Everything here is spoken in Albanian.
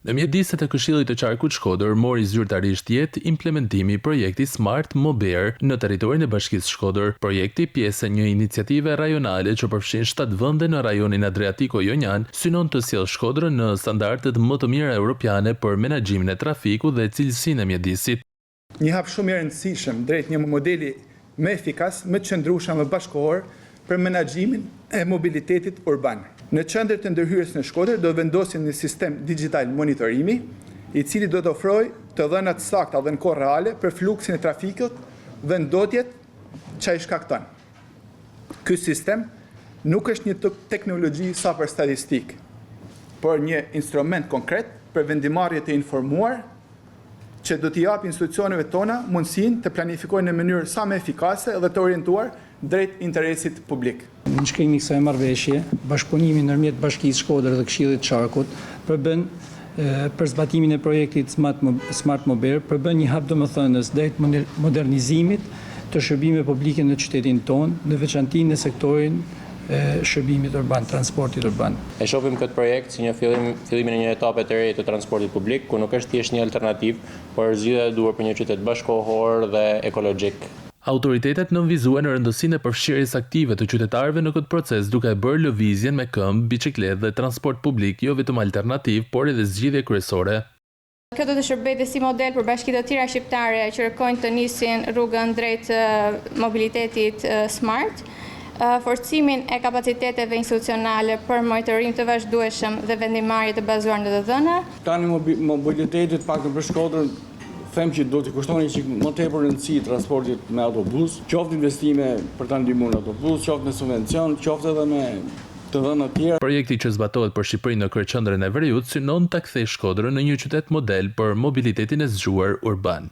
Në mjediset e Këshillit të Qarkut Shkodër mori zyrtarisht jetë implementimi i projektit Smart Mober në territorin e Bashkisë Shkodër. Projekti, pjesë e një iniciative rajonale që përfshin 7 vende në rajonin Adriatiko-Jonjan, synon të sjellë Shkodrën në standardet më të mira europiane për menaxhimin e trafikut dhe cilësinë e mjedisit. Një hap shumë i rëndësishëm drejt një modeli më efikas, më të qëndrueshëm dhe bashkëkohor për menaxhimin e mobilitetit urban. Në qendër të ndërhyrjes në Shkodër do vendosim një sistem digital monitorimi, i cili do të ofrojë të dhëna të sakta dhe në kohë reale për fluksin e trafikut dhe ndotjet që ai shkakton. Ky sistem nuk është një teknologji sa për statistik, por një instrument konkret për vendimarrje të informuar që do t'i japë institucioneve tona mundësinë të planifikojnë në mënyrë sa më efikase dhe të orientuar drejt interesit publik. Në shkrimin e kësaj marrëveshje, bashkëpunimi ndërmjet Bashkisë Shkodër dhe Këshillit të Qarkut përbën për zbatimin e projektit Smart Mober, përbën një hap domethënës drejt modernizimit të shërbimeve publike në qytetin tonë, në veçantë në sektorin shërbimit urban, transportit urban. E shohim këtë projekt si një fillimin e një etape të re të transportit publik, ku nuk është thjesht një alternativë, por zgjidhja e duhur për një qytet bashkëkohor dhe ekologjik. Autoritetet nënvizuan në rëndësinë e përfshirjes aktive të qytetarëve në këtë proces, duke bërë lëvizjen me këmbë, biçikletë dhe transport publik jo vetëm alternativ, por edhe zgjidhje kryesore. Kjo do të shërbejë si model për bashkitë të tjera shqiptare që kërkojnë të nisin rrugën drejt mobilitetit smart, forcimin e kapaciteteve institucionale për monitorim të vazhdueshëm dhe vendimarrje të bazuar në të dhëna. Tani mobilitetit pak në Shkodrën them që do t'i kushtoni që më tepër rëndësi transportit me autobus, qoftë investime për ta ndihmuar autobus, qoftë me subvencion, qoftë edhe me të dhëna të tjera. Projekti që zbatohet për Shqipërinë në kryeqendrën e Veriut synon ta kthejë Shkodrën në një qytet model për mobilitetin e zgjuar urban.